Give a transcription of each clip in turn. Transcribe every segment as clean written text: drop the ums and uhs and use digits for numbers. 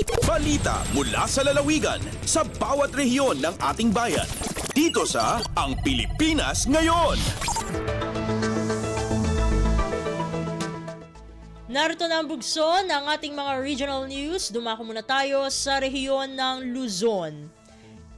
Balita mula sa lalawigan sa bawat rehiyon ng ating bayan. Dito sa Ang Pilipinas Ngayon. Narito na ang bugso ng ating mga regional news. Dumako muna tayo sa rehiyon ng Luzon.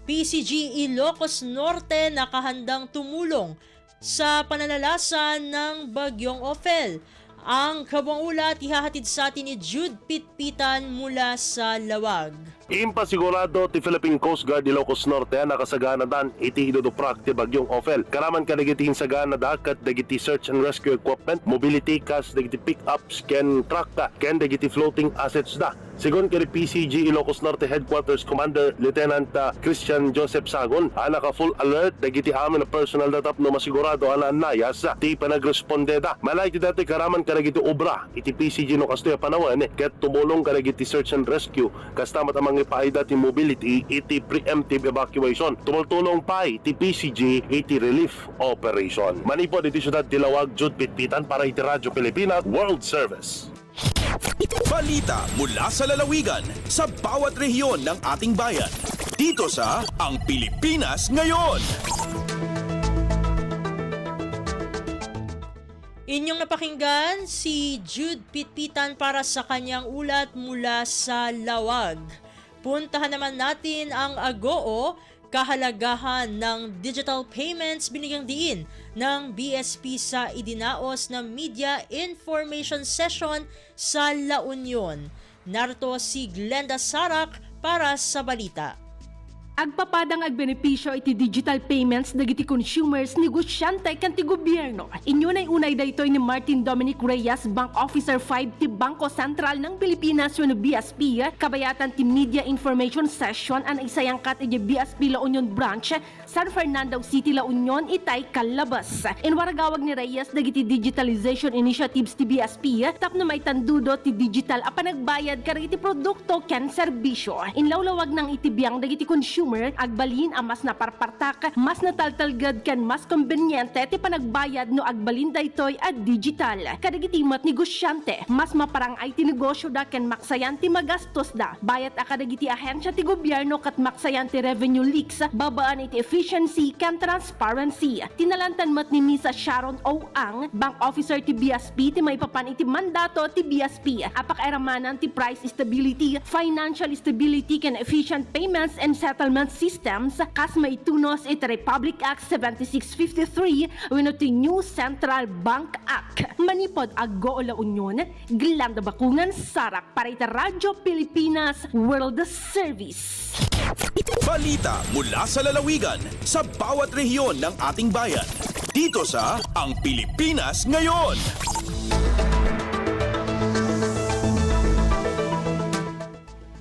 PCG Ilocos Norte nakahandang tumulong sa pananalasan ng Bagyong Ophel. Ang kabuang ulat ihahatid sa atin ni Jude Pitpitan mula sa Lawag. Impasigurado ti Philippine Coast Guard Ilocos Norte nakasaganadan iti iduduprak ti Bagyong Ophel. Karaman ka dagiti insaganadak kat dagiti search and rescue equipment, mobility kas dagiti pick-ups ken truck ken dagiti floating assets da. Sigon kay PCG Ilocos Norte Headquarters Commander Lieutenant Christian Joseph Sagon, naka full alert dagiti amin na personal datap no masigurado ana nayas ti panagresponde da. Malay ti dati karaman ka dagiti obra iti PCG no kastoy panawan ket tumulong ka dagiti search and rescue kastamat amang ipaida ti mobility iti preemptive evacuation. Tumultulong pa iti PCG iti relief operation. Manipod iti syudad ti Lawag, Jude Pitpitan para iti Radyo Pilipinas World Service. Balita mula sa lalawigan sa bawat rehiyon ng ating bayan. Dito sa Ang Pilipinas Ngayon. Inyong napakinggan si Jude Pitpitan para sa kanyang ulat mula sa Lawag. Puntahan naman natin ang Agoo, kahalagahan ng digital payments binigyang diin ng BSP sa idinaos na Media Information Session sa La Union. Narito si Glenda Sarak para sa balita. Agpapadang agbenepisyo iti digital payments dagiti consumers, negosyante ken ti gobyerno. Inyo nay unay daytoy ni Martin Dominic Reyes, Bank Officer 5 ti Bangko Sentral ng Pilipinas wenno BSP, kabayatan ti Media Information Session an isayangkat iti BSP La Union Branch, San Fernando City, La Union, itay Calabas. Inwaragawag ni Reyes dagiti digitalization initiatives ti BSP tapno may tandudo ti digital a panagbayad kariti produkto ken serbisyo. Inlawlawag ng itibiyang dagiti consumer agbalin ang mas naparpartak, mas nataltalgad ken mas kombenyente ti panagbayad no agbalin daytoy a digital. Kadagitimat negosyante, mas maparangay ti negosyo da ken maksayan ti magastos da. Bayat a kadagiti ahensya ti gobyerno kat maksayan ti revenue leaks, babaan iti efficiency ken transparency. Tinalantan mat ni Misa Sharon O. Ang, Bank Officer ti BSP, ti maipapan iti mandato ti BSP. Apak-eramanan ti price stability, financial stability ken efficient payments and settlement systems kas maitunos iti Republic Act 7653 wenno ti New Central Bank Act. Manipod Agoo La Union, Glenda Bakungan, Sarak para iti Radyo Pilipinas World Service. Balita mula sa lalawigan sa bawat rehiyon ng ating bayan. Dito sa Ang Pilipinas Ngayon.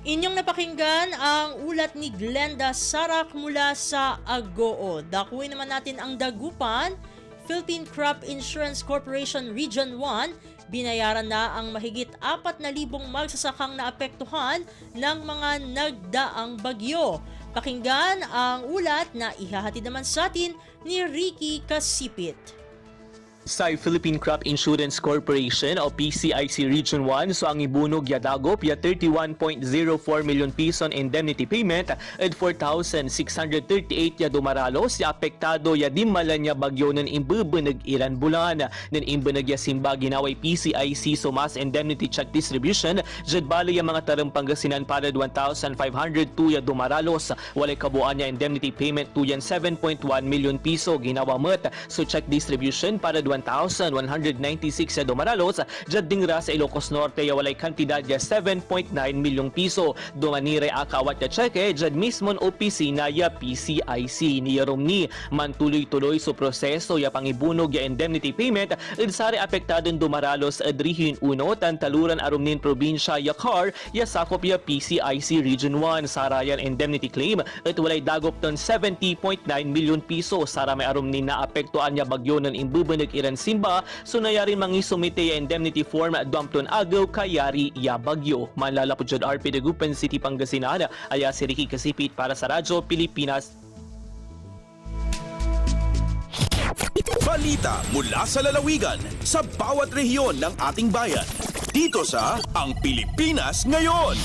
Inyong napakinggan ang ulat ni Glenda Sarak mula sa Agoo. Dakuin naman natin ang dagupan. Philippine Crop Insurance Corporation Region 1, binayaran na ang mahigit 4,000 magsasakang naapektuhan ng mga nagdaang bagyo. Pakinggan ang ulat na ihahatid naman sa atin ni Ricky Kasipit. Sa Philippine Crop Insurance Corporation o PCIC Region 1, so ang ibunog yadagop ya 31.04 million peso indemnity payment at 4,638 ya dumaralos ya apektado ya dimmalan ya bagyo ng imbubenag ilan bulan. Ng imbenag ya simba ginaway PCIC so mass indemnity check distribution jud bali ya mga tarang Pangasinan para 1,502 ya dumaralos. Walay kabuan ya indemnity payment tuyan 7.1 million piso ginawa met so check distribution para 1,196 ya dumaralos jad dingra sa Ilocos Norte ya walay kantidad ya 7.9 milyong piso. Dumanire akawat ya cheque jad mismon opisina ya PCIC ni Romney man tuloy-tuloy so proseso ya pangibunog ya indemnity payment sari apektadon dumaralos adrihin uno tantaluran arumnin probinsya ya Car ya sakop ya PCIC Region 1 sarayan indemnity claim at walay dagop ton 70.9 milyon piso sara may arumnin na apektuan ya bagyo ng imbubenag iran simba so nayarin mangisumite ya indemnity form dumpton agaw kayari ya bagyo. Manlalapod jud RP Dagupan City, Pangasinan, aya si Ricky Kasipit para sa Radyo Pilipinas. Balita mula sa lalawigan sa bawat rehiyon ng ating bayan. Dito sa Ang Pilipinas Ngayon.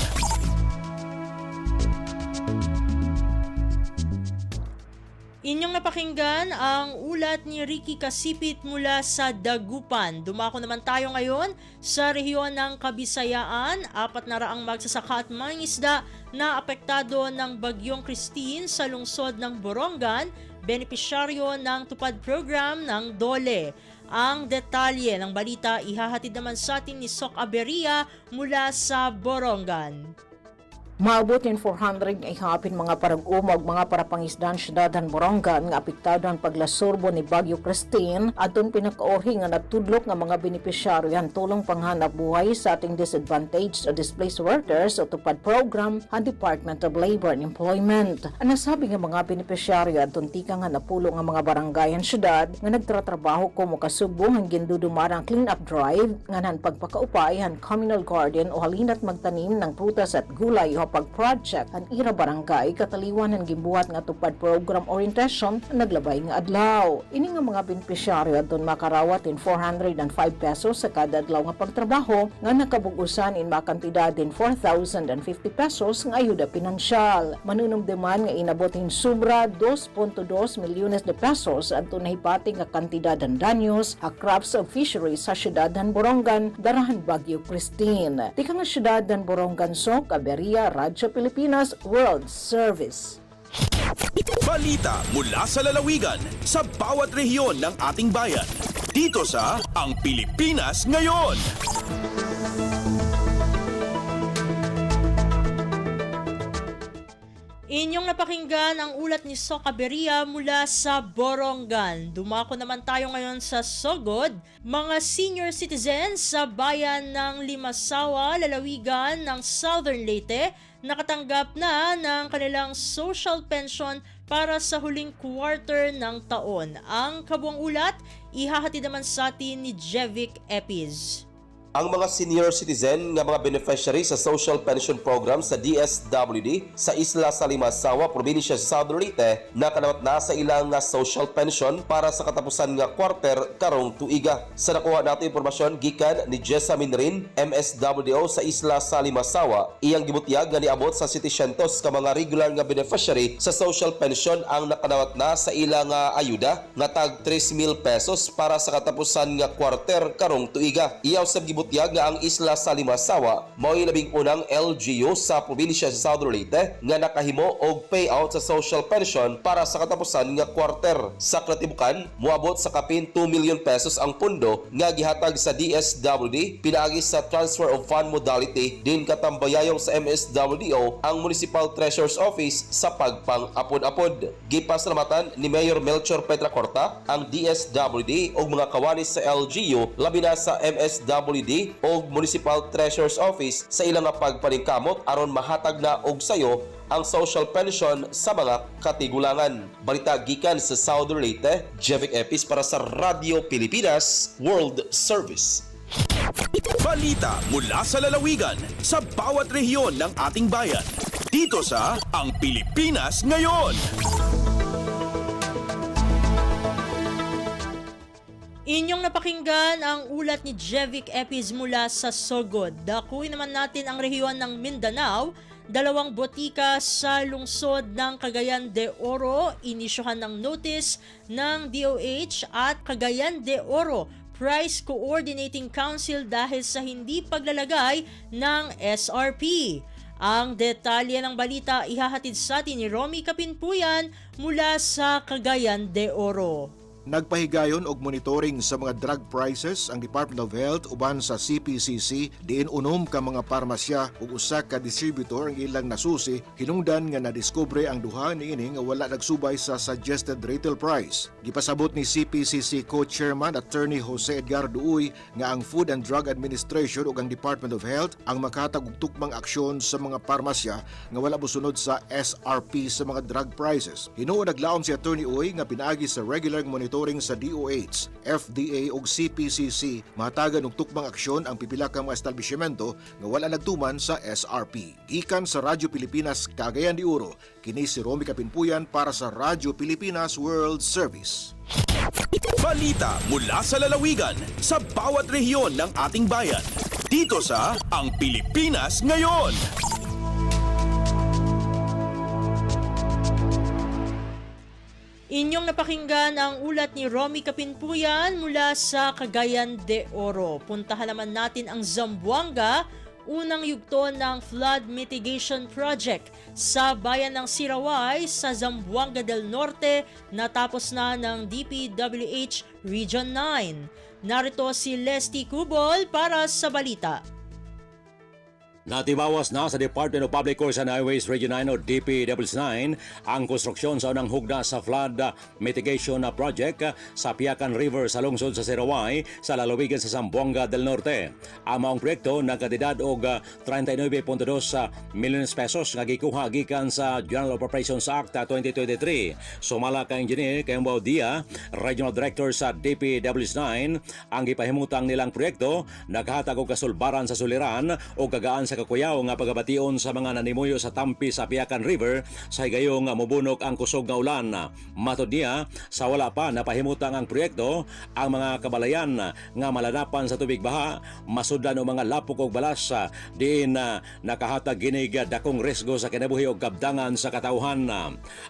Inyong napakinggan ang ulat ni Ricky Kasipit mula sa Dagupan. Dumako naman tayo ngayon sa rehiyon ng Kabisayaan. 400 magsasaka at mangingisda na apektado ng Bagyong Christine sa lungsod ng Borongan, benepisyaryo ng tupad program ng DOLE. Ang detalye ng balita ihahatid naman sa atin ni Sok Aberia mula sa Borongan. Maabot in 400 ay hapin mga parag-umog mga parapangisdan syudadan Borongan nga apektado ang paglasurbo ni Bagyo Christine adton pinakaorhi nga natudlok nga mga benepisyaryo ang tulong panghanap buhay sa ating disadvantaged o displaced workers o tupad program ang Department of Labor and Employment. Ang nasabi nga mga benepisyaryo adton tika nga napulo nga mga baranggayan syudad nga nagtratrabaho ko mo kasugbo hangin dudumarang clean up drive nga nan pagpakaupay han communal garden o halinat magtanim ng prutas at gulay o pag-project ang ira barangay kataliwan ng gibuhat nga tupad program orientation na naglabay nga adlaw. Ini nga mga benepisyaryo adton makarawat in 405 pesos sa kada adlaw nga pagtrabaho nga nakabugusan in makantidad in 4,050 pesos nga ayuda pinansyal. Manunumdeman nga inabot in sobra 2.2 milyones de pesos adto nahipati nga kantidad ng danyos a crops of fisheries sa syudad ng Borongan darahan Bagyo Christine. Tika nga syudad ng Borongan Sok Aberia Radyo Pilipinas World Service. Balita mula sa lalawigan sa bawat rehiyon ng ating bayan. Dito sa Ang Pilipinas Ngayon. Inyong napakinggan ang ulat ni Sok Aberia mula sa Borongan. Dumako naman tayo ngayon sa Sogod. Mga senior citizens sa bayan ng Limasawa, lalawigan ng Southern Leyte, nakatanggap na ng kanilang social pension para sa huling quarter ng taon. Ang kabuang ulat, ihahatid naman sa atin ni Jevic Epiz. Ang mga senior citizen nga mga beneficiary sa Social Pension Program sa DSWD sa Isla sa Limasawa, probinsya sa Southern Leyte, nakanawat na sa ilang nga social pension para sa katapusan nga quarter karong tuiga. Sa nakuha nato impormasyon gikan ni Jessamine Rin, MSWDO sa Isla sa Limasawa, iyang gibutyag nga niabot sa 700 ka mga regular nga beneficiary sa social pension ang nakanawat na sa ilang nga ayuda nga tag 3,000 pesos para sa katapusan nga quarter karong tuiga. Iyaw sa gibutyag nga ang Isla sa Limasawa mao'y labing unang LGU sa probinsya sa Southern Leyte nga nakahimo og payout sa social pension para sa katapusan nga quarter. Sa katibukan, moabot sa kapin 2 million pesos ang pundo nga gihatag sa DSWD pinaagi sa transfer of fund modality din katambayayong sa MSWDO ang Municipal Treasurer's Office sa pagpang-apod-apod. Gipasalamatan ni Mayor Melchor Petracorta ang DSWD og mga kawanis sa LGU labi na sa MSWD o Municipal Treasurer's Office sa ilang pagpaningkamot aron mahatag na og sayo ang social pension sa mga katigulangan. Balita gikan sa Southern Leyte, Jevic Epis para sa Radio Pilipinas World Service. Balita mula sa lalawigan sa bawat rehiyon ng ating bayan. Dito sa Ang Pilipinas Ngayon. Inyong napakinggan ang ulat ni Jevic Epiz mula sa Sogod. Dakuin naman natin ang rehiyon ng Mindanao. 2 botika sa lungsod ng Cagayan de Oro inisyuhan ng notice ng DOH at Cagayan de Oro Price Coordinating Council dahil sa hindi paglalagay ng SRP. Ang detalye ng balita ihahatid sa atin ni Romy Kapinpuyan mula sa Cagayan de Oro. Nagpahigayon og monitoring sa mga drug prices ang Department of Health uban sa CPCC diin unom ka mga parmasya ug usa ka distributor ang ilang nasusi hinungdan nga nadiskubre ang duha niini nga wala nagsubay sa suggested retail price. Gipasabot ni CPCC Co-Chairman Attorney Jose Edgar Duoy nga ang Food and Drug Administration ug ang Department of Health ang makatag og tukmang aksyon sa mga parmasya nga wala mosunod sa SRP sa mga drug prices. Hinuon naglaom si Attorney Uy nga pinaagi sa regular monitoring sa DOH, FDA ug CPCC mahatagan og tukmang aksyon ang pipila ka mga establishmento nga wala nagtuman sa SRP. Gikan sa Radyo Pilipinas Cagayan de Oro, kini si Romy Kapinpuyan para sa Radyo Pilipinas World Service. Balita mula sa lalawigan sa bawat rehiyon ng ating bayan. Dito sa Ang Pilipinas Ngayon. Inyong napakinggan ang ulat ni Romy Kapinpuyan mula sa Cagayan de Oro. Puntahan naman natin ang Zamboanga, unang yugto ng flood mitigation project sa bayan ng Siraway sa Zamboanga del Norte, natapos na ng DPWH Region 9. Narito si Leslie Cubol para sa balita. Natibawas na sa Department of Public Works and Highways Region 9 o DPWH9 ang konstruksyon sa unang hugna sa flood mitigation project sa Piacan River sa lungsod sa Siraway sa lalawigan sa Zamboanga del Norte. Ang maong proyekto nagkatidad og 39.2 milyones pesos nga gikuha gikan sa General Appropriations Act 2023. Sumala ka engineer Kayumbaw Dia, Regional Director sa DPWH9, ang gipahimutang nilang proyekto naghatag og kasulbaran sa suliran o gagaan sa kakuyaw nga pagabation sa mga nanimuyo sa tampi sa Piacan River sa higayong mubunok ang kusog nga ulan. Matod niya, sa wala pa napahimutang ang proyekto, ang mga kabalayan nga malanapan sa tubig baha, masudlan o mga lapok o balas diin nakahatag ginig dakong risgo sa kinabuhi o kabdangan sa katauhan.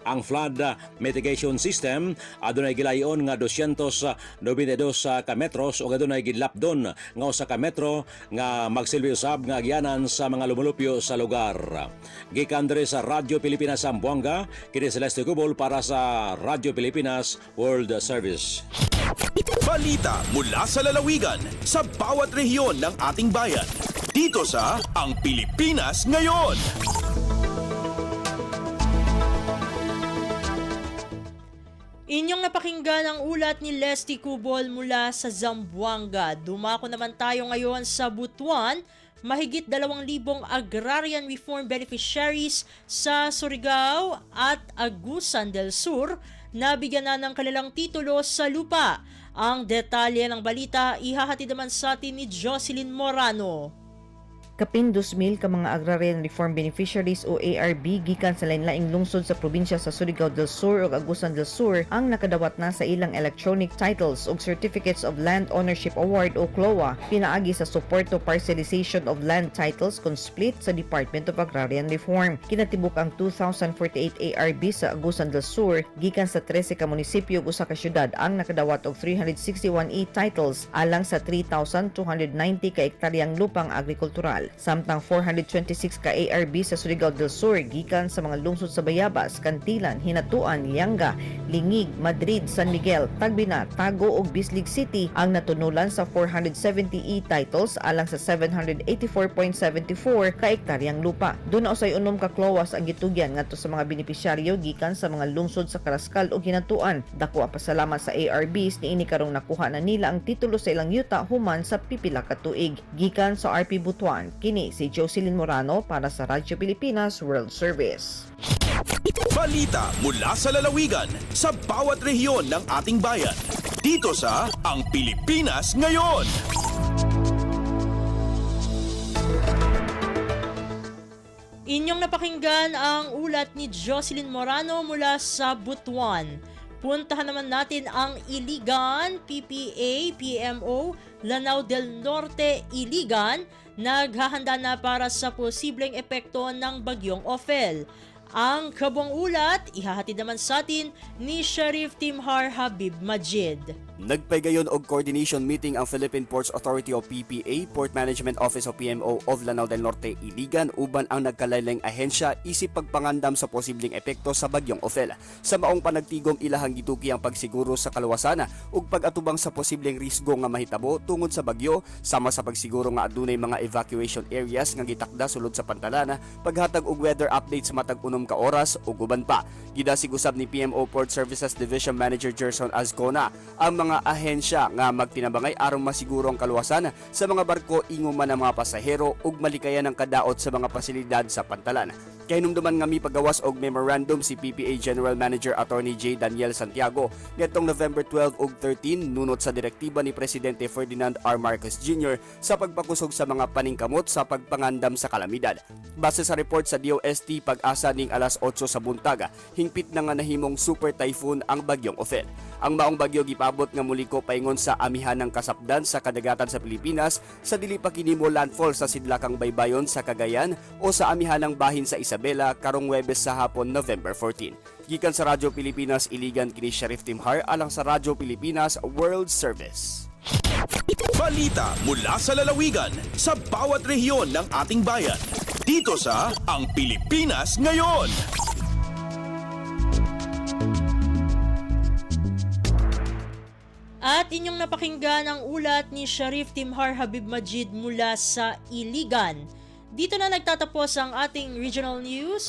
Ang flood mitigation system adunay gilayon nga 292 ka metros o adunay gidlapdon nga usa ka metro nga magsilbi usab nga agyanan sa mga lumulupyo sa lugar. Gikan diri sa Radyo Pilipinas Zamboanga, kini Celeste Cubol para sa Radyo Pilipinas World Service. Balita mula sa lalawigan sa bawat rehiyon ng ating bayan. Dito sa Ang Pilipinas Ngayon. Inyong napakinggan ang ulat ni Leslie Cubol mula sa Zamboanga. Dumako naman tayo ngayon sa Butuan. Mahigit 2,000 agrarian reform beneficiaries sa Surigao at Agusan del Sur nabigyan na ng kanilang titulo sa lupa. Ang detalye ng balita ihahatid naman sa atin ni Jocelyn Morano. Kapin 2,000 ka mga agrarian reform beneficiaries o ARB gikan sa lain-laing lungsod sa probinsya sa Surigao del Sur ug Agusan del Sur ang nakadawat na sa ilang electronic titles ug certificates of land ownership award o CLOA pinaagi sa support to parcelization of land titles split sa Department of Agrarian Reform. Kinatibuk ang 2,048 ARB sa Agusan del Sur gikan sa 13 ka munisipyo ug usa ka syudad ang nakadawat og 361 titles alang sa 3,290 ka ektaryang lupang agrikultural. Samtang 426 ka ARB sa Surigao del Sur gikan sa mga lungsod sa Bayabas, Cantilan, Hinatuan, Lianga, Lingig, Madrid, San Miguel, Tagbina, Tago ug Bislig City ang natunulan sa 470 titles alang sa 784.74 ka ektaryang lupa. Doon na usay unom ka klowas ang gitugyan ngadto sa mga benepisyaryo gikan sa mga lungsod sa Karaskal ug Hinatuan. Dako ang pasalamat sa ARBs niini karong nakuha na nila ang titulo sa ilang yuta human sa pipila ka tuig. Gikan sa RP Butuan, kini si Jocelyn Morano para sa Radyo Pilipinas World Service. Balita mula sa lalawigan sa bawat rehiyon ng ating bayan. Dito sa Ang Pilipinas Ngayon. Inyong napakinggan ang ulat ni Jocelyn Morano mula sa Butuan. Puntahan naman natin ang Iligan, PPA, PMO, Lanao del Norte, Iligan, naghahanda na para sa posibleng epekto ng bagyong Ophel. Ang kabong ulat, ihahatid naman sa atin ni Sheriff Timhar Habib Majid. Nagpaygayon og coordination meeting ang Philippine Ports Authority o PPA, Port Management Office o PMO of Lanao del Norte, Iligan uban ang nagkalayleng ahensya isip pagpangandam sa posibleng epekto sa bagyong Ophel. Sa maong panagtigom ilahang gituki ang pagsiguro sa kaluwasan ug pag-atubang sa posibleng risgo nga mahitabo tungod sa bagyo sama sa pagsiguro nga adunay mga evacuation areas nga gitakda sulod sa pantalan, paghatag og weather updates matag unom ka oras ug uban pa. Gidasig usab ni PMO Port Services Division Manager Gerson Azcona ang mga ahensya nga magtinabangay aron masiguro ang kaluwasan sa mga barko inguman ng mga pasahero ug malikayan ang kadaot sa mga pasilidad sa pantalan. Kay hinumduman nga mipagawas og memorandum si PPA General Manager Attorney J. Daniel Santiago nitong November 12 ug 13 nunot sa direktiba ni Presidente Ferdinand R. Marcos Jr. sa pagpakusog sa mga paningkamot sa pagpangandam sa kalamidad. Base sa report sa DOST, pag-asa ning alas 8 sa buntag, hingpit na nga nahimong super typhoon ang bagyong Ophel. Ang maong bagyo gipabot nga muliko paingon sa amihan ng kasapdan sa kadagatan sa Pilipinas sa dili pa kinimo landfall sa sidlakang Baybayon sa Cagayan o sa amihan ng bahin sa Isabela karong Huwebes sa hapon November 14. gikan sa Radyo Pilipinas Iligan kini Sheriff Timhar alang sa Radyo Pilipinas World Service. Balita mula sa lalawigan sa bawat rehiyon ng ating bayan. Dito sa Ang Pilipinas Ngayon. At inyong napakinggan ang ulat ni Sheriff Timhar Habib Majid mula sa Iligan. Dito na nagtatapos ang ating regional news.